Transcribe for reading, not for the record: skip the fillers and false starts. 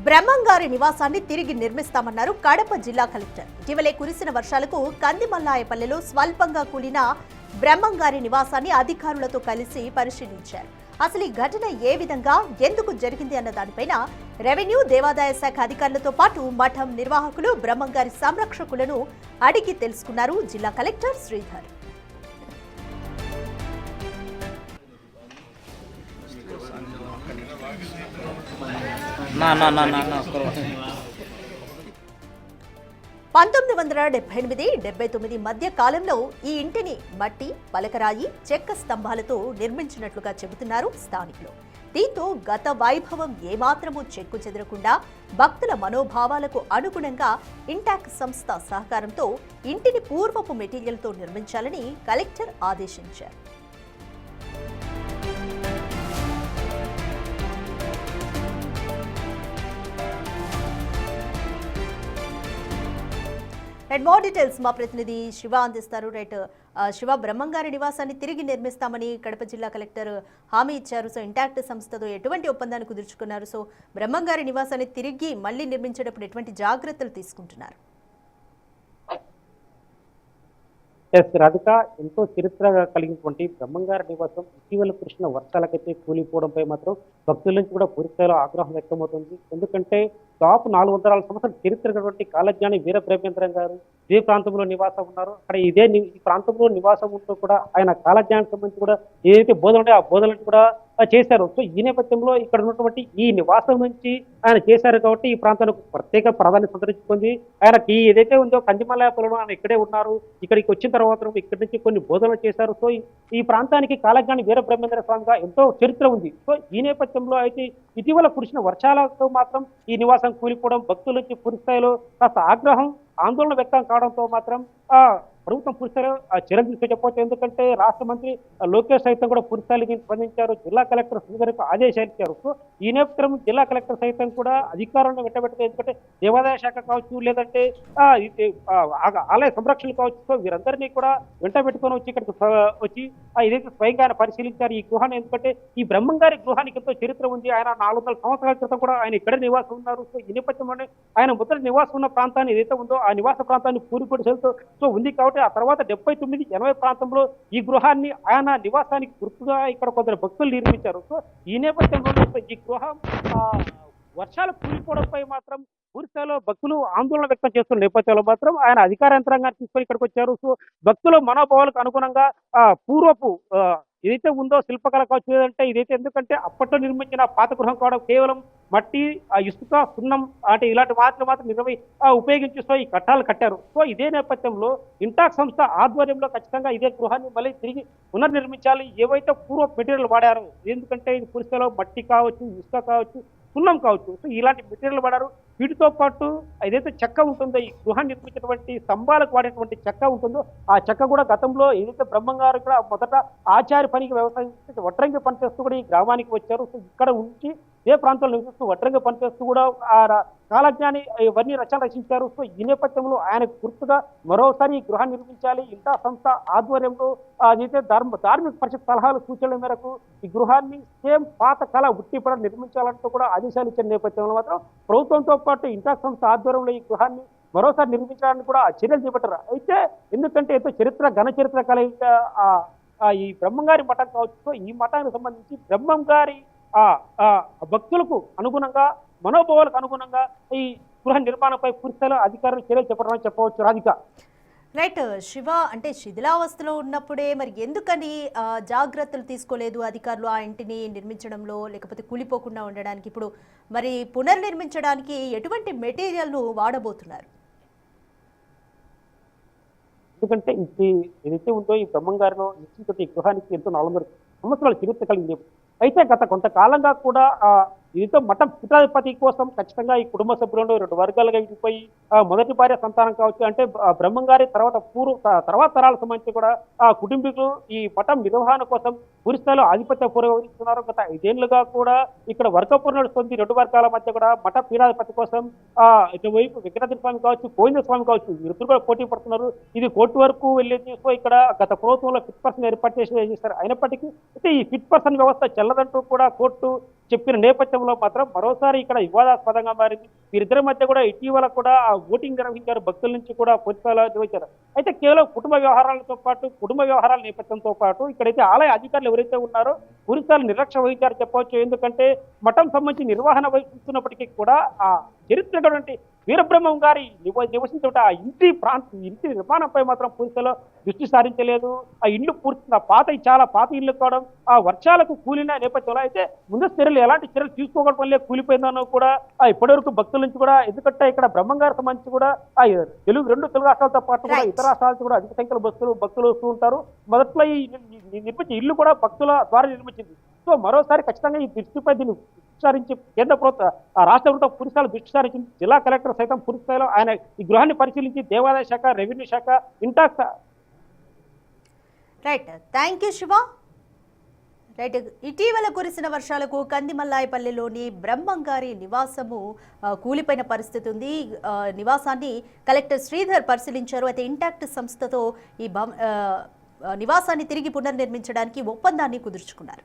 బ్రహ్మంగారి నివాసాన్ని తిరిగి నిర్మిస్తామన్నారు కడప జిల్లా కలెక్టర్. ఇటీవలే కురిసిన వర్షాలకు కందిమల్లాయపల్లెలో స్వల్పంగా కూలిన బ్రహ్మంగారి నివాసాన్ని అధికారులతో కలిసి పరిశీలించారు. అసలు ఈ ఘటన ఏ విధంగా ఎందుకు జరిగింది అన్న దానిపైన రెవెన్యూ దేవాదాయ శాఖ అధికారులతో పాటు మఠం నిర్వాహకులు బ్రహ్మంగారి సంరక్షకులను అడిగి తెలుసుకున్నారు జిల్లా కలెక్టర్ శ్రీధర్. నా నా నా నా నా 1978-79 మధ్య కాలంలో ఈ ఇంటిని మట్టి, పలకరాయి, చెక్క స్తంభాలతో నిర్మించినట్లుగా చెబుతున్నారు స్థానికులు. దీంతో గత వైభవం ఏమాత్రమూ చెక్కు చెదరకుండా భక్తుల మనోభావాలకు అనుగుణంగా ఇంటాక్ సంస్థ సహకారంతో ఇంటిని పూర్వపు మెటీరియల్తో నిర్మించాలని కలెక్టర్ ఆదేశించారు. అండ్ మోర్ డీటెయిల్స్ మా ప్రతినిధి శివ అందిస్తారు. శివ, బ్రహ్మంగారి నివాసాన్ని తిరిగి నిర్మిస్తామని కడప జిల్లా కలెక్టర్ హామీ ఇచ్చారు. సో ఇంటాక్ట్ సంస్థతో ఎటువంటి ఒప్పందాన్ని కుదుర్చుకున్నారు? సో బ్రహ్మంగారి నివాసాన్ని తిరిగి మళ్ళీ నిర్మించేటప్పుడు ఎటువంటి జాగ్రత్తలు తీసుకుంటున్నారు? రాధిక, ఎంతో చరిత్ర కలిగినటువంటి బ్రహ్మంగారి నివాసం ఇటీవల కురిసిన వర్షాలకైతే కూలిపోవడంపై మాత్రం భక్తుల నుంచి కూడా పూర్తిస్థాయిలో ఆగ్రహం వ్యక్తమవుతుంది. ఎందుకంటే దాదాపు 400 సంవత్సరాల చరిత్ర కలిగినటువంటి కాలజ్ఞాని వీర బ్రహ్మేంద్రం గారు ఇదే ప్రాంతంలో నివాసం ఉన్నారు. అక్కడ ఈ ప్రాంతంలో నివాసం ఉంటూ కూడా ఆయన కాలజ్ఞానికి సంబంధించి కూడా ఏదైతే బోధన ఉంటే ఆ బోధనలు కూడా చేశారు. సో ఈ నేపథ్యంలో ఇక్కడ ఉన్నటువంటి ఈ నివాసం నుంచి ఆయన చేశారు కాబట్టి ఈ ప్రాంతానికి ప్రత్యేక ప్రాధాన్యత సంతరించుకుంది. ఆయనకి ఏదైతే ఉందో కందిమల్లాయపల్లిలో ఆయన ఇక్కడే ఉన్నారు. ఇక్కడికి వచ్చిన తర్వాత ఇక్కడి నుంచి కొన్ని బోధనలు చేశారు. సో ఈ ప్రాంతానికి కాలజ్ఞాని వీర బ్రహ్మేంద్ర స్వామిగా ఎంతో చరిత్ర ఉంది. సో ఈ నేపథ్యంలో అయితే ఇటీవల కురిసిన వర్షాలతో మాత్రం ఈ నివాసం కూలిపోవడం భక్తుల నుంచి పూర్తి స్థాయిలో కాస్త ఆగ్రహం, ఆందోళన వ్యక్తం కావడంతో మాత్రం ప్రభుత్వం పూర్తిస్థాయిలో చర్యలు తీసుకు చెప్పవచ్చు. ఎందుకంటే రాష్ట్ర మంత్రి లోకేష్ సైతం కూడా పూర్తిస్థాయికి స్పందించారు. జిల్లా కలెక్టర్ శ్రీధర్కు ఆదేశాలు ఇచ్చారు. సో ఈ నేపథ్యం జిల్లా కలెక్టర్ సైతం కూడా అధికారులను వెంటబెట్టారు. ఎందుకంటే దేవాదాయ శాఖ కావచ్చు, లేదంటే ఆలయ సంరక్షణ కావచ్చు, సో వీరందరినీ కూడా వెంటబెట్టుకొని వచ్చి ఇక్కడికి వచ్చి ఏదైతే స్వయంగా ఆయన పరిశీలించారు ఈ గృహాన్ని. ఎందుకంటే ఈ బ్రహ్మంగారి గృహానికి ఎంతో చరిత్ర ఉంది. ఆయన 400 సంవత్సరాల క్రితం కూడా ఆయన ఇక్కడే నివాసం ఉన్నారు. సో ఈ నేపథ్యంలోనే ఆయన మొదటి నివాసం ఉన్న ప్రాంతాన్ని ఏదైతే ఉందో ఆ నివాస ప్రాంతాన్ని పూరిపడి సో ఉంది కాబట్టి ఆ తర్వాత 79-80 ప్రాంతంలో ఈ గృహాన్ని ఆయన నివాసానికి గుర్తుగా ఇక్కడ కొందరు భక్తులు నిర్మించారు. సో ఈ నేపథ్యంలో ఈ గృహం వర్షాలు కూలిపోవడంపై మాత్రం పూర్తిస్థాయిలో భక్తులు ఆందోళన వ్యక్తం చేస్తున్న నేపథ్యంలో మాత్రం ఆయన అధికార యంత్రాంగాన్ని తీసుకొని ఇక్కడికి వచ్చారు. సో భక్తుల మనోభావాలకు అనుగుణంగా పూర్వపు ఏదైతే ఉందో శిల్పకళ కావచ్చు, లేదంటే ఇదైతే ఎందుకంటే అప్పట్లో నిర్మించిన పాత గృహం కావడం కేవలం మట్టి, ఇసుక, సున్నం అంటే ఇలాంటి మాత్రం ఉపయోగించి సో ఈ కట్టాలు కట్టారు. సో ఇదే నేపథ్యంలో ఇంటాక్ సంస్థ ఆధ్వర్యంలో ఖచ్చితంగా ఇదే గృహాన్ని మళ్ళీ తిరిగి పునర్నిర్మించాలి. ఏవైతే పూర్వ మెటీరియల్ వాడారో, ఎందుకంటే ఇది పూర్తిస్థాయిలో మట్టి కావచ్చు, ఇసుక కావచ్చు, సున్నం కావచ్చు, సో ఇలాంటి మెటీరియల్ వాడారు. వీటితో పాటు ఏదైతే చెక్క ఉంటుందో ఈ గృహాన్ని నిర్మించినటువంటి స్తంభాలకు వాడేటువంటి చెక్క ఉంటుందో ఆ చెక్క కూడా గతంలో ఏదైతే బ్రహ్మంగారు కూడా మొదట ఆచార్య పనికి వ్యవసాయం వడ్రంగి పనిచేస్తూ కూడా ఈ గ్రామానికి వచ్చారు. సో ఇక్కడ ఉంచి ఏ ప్రాంతంలో నివసిస్తూ వడ్రంగి పనిచేస్తూ కూడా ఆ కాలజ్ఞాని ఇవన్నీ రచనలు రచించారు. సో ఈ నేపథ్యంలో ఆయనకు గుర్తుగా మరోసారి ఈ గృహాన్ని నిర్మించాలి. ఇంటా సంస్థ ఆధ్వర్యంలో అదైతే ధార్మిక పరిషత్ సలహాలు సూచనల మేరకు ఈ గృహాన్ని సేమ్ పాత కళ ఉట్టిపడ నిర్మించాలంటూ కూడా ఆదేశాలు ఇచ్చిన నేపథ్యంలో మాత్రం ప్రభుత్వంతో పాటు ఇంటా సంస్థ ఆధ్వర్యంలో ఈ గృహాన్ని మరోసారి నిర్మించడానికి కూడా చర్యలు చేపట్టారు. అయితే ఎందుకంటే ఎంతో ఘన చరిత్ర కలిగిన ఈ బ్రహ్మంగారి మఠం కావచ్చు, ఈ మఠానికి సంబంధించి బ్రహ్మంగారి భక్తులకు అనుగుణంగా, మనోభావాలకు అనుగుణంగా ఈ గృహ నిర్మాణంపై పూర్తిస్థాయిలో అధికారులు చర్యలు చేపట్టాలని చెప్పవచ్చు. రాధిక, రైట్ శివ, అంటే శిథిలావస్థలో ఉన్నప్పుడే మరి ఎందుకని జాగ్రత్తలు తీసుకోలేదు అధికారులు ఆ ఇంటిని నిర్మించడంలో, లేకపోతే కూలిపోకుండా ఉండడానికి? ఇప్పుడు మరి పునర్నిర్మించడానికి ఎటువంటి మెటీరియల్ను వాడబోతున్నారు? ఎందుకంటే ఏదైతే ఉందో ఈ బ్రహ్మంగారిలో నిశ్చిత ఈ గృహానికి ఎంతో 400 సంవత్సరాల చరిత్ర కలిగింది. అయితే గత కొంతకాలంగా కూడా దీంతో మఠం పీఠాధిపతి కోసం ఖచ్చితంగా ఈ కుటుంబ సభ్యులను 2 వర్గాలుగా విడిపోయి మొదటి భార్య సంతానం కావచ్చు, అంటే బ్రహ్మంగారి తర్వాత తరాలకు సంబంధించి కూడా కుటుంబీకులు ఈ మఠం నిర్వహణ కోసం పూర్తిస్థాయిలో ఆధిపత్య పూర్వహిస్తున్నారు. గత 5 ఏళ్లుగా కూడా ఇక్కడ వర్గపూర్ నడుస్తుంది. 2 వర్గాల మధ్య కూడా మఠ పీఠాధిపతి కోసం ఇటువైపు వెంకటాద్రి స్వామి కావచ్చు, గోవింద స్వామి కావచ్చు, వీరిద్దరు కూడా పోటీ పడుతున్నారు. ఇది కోర్టు వరకు వెళ్ళేది. సో ఇక్కడ గత ప్రభుత్వంలో ఫిట్ పర్సన్ ఏర్పాటు చేశారు. అయినప్పటికీ అయితే ఈ ఫిట్ పర్సన్ వ్యవస్థ చెల్లదంటూ కూడా కోర్టు చెప్పిన నేపథ్యంలో మాత్రం మరోసారి ఇక్కడ వివాదాస్పదంగా మారింది. వీరిద్దరి మధ్య కూడా ఇటీవల కూడా ఆ ఓటింగ్ నిర్వహించారు, భక్తుల నుంచి కూడా పూర్తిస్థాయిలో నిర్వహించారు. అయితే కేవలం కుటుంబ వ్యవహారాలతో పాటు కుటుంబ వ్యవహారాల నేపథ్యంతో పాటు ఇక్కడైతే ఆలయ అధికారులు ఎవరైతే ఉన్నారో పూర్తిస్థాయిలో నిర్లక్ష్యం వహించారు చెప్పవచ్చు. ఎందుకంటే మఠం సంబంధించి నిర్వహణ వహిస్తున్నప్పటికీ కూడా ఆ చరిత్రటువంటి వీరబ్రహ్మం గారి నివసించే ఆ ఇంటి నిర్మాణంపై మాత్రం పూర్తిస్థాయిలో దృష్టి సారించలేదు. ఆ ఇల్లు పూర్తి చాలా పాత ఇల్లు కావడం, ఆ వర్షాలకు కూలిన నేపథ్యంలో అయితే ముందస్తు చర్యలు ఎలాంటి చర్యలు తీసుకోవడం వల్లే కూలిపోయిందనో కూడా ఇప్పటివరకు భక్తుల నుంచి కూడా, ఎందుకంటే ఇక్కడ బ్రహ్మంగారికి సంబంధించి కూడా రెండు తెలుగు రాష్ట్రాలతో పాటు కూడా ఇతర రాష్ట్రాల నుంచి కూడా అధిక సంఖ్యలో భక్తులు వస్తూ ఉంటారు. మొదట్లో ఈ నిర్మించే ఇల్లు కూడా భక్తుల ద్వారా నిర్మించింది. సో మరోసారి ఖచ్చితంగా ఈ దృష్టిపై దీన్ని సారించి కేంద్ర ప్రభుత్వం రాష్ట్ర ప్రభుత్వం పూర్తిస్థాయిలో దృష్టి సారించింది. జిల్లా కలెక్టర్ సైతం పూర్తిస్థాయిలో ఆయన ఈ గృహాన్ని పరిశీలించి దేవాదాయ శాఖ, రెవెన్యూ శాఖ intact. Right, thank you Shiva. Right, ఇటీవల కురిసిన వర్షాలకు కందిమల్లాయపల్లిలోని బ్రహ్మంగారి నివాసము కూలిపోయిన పరిస్థితి ఉంది. నివాసాన్ని కలెక్టర్ శ్రీధర్ పరిశీలించారు. అయితే ఇంటాక్ట్ సంస్థతో ఈ నివాసాన్ని తిరిగి పునర్నిర్మించడానికి ఒప్పందాన్ని కుదుర్చుకున్నారు.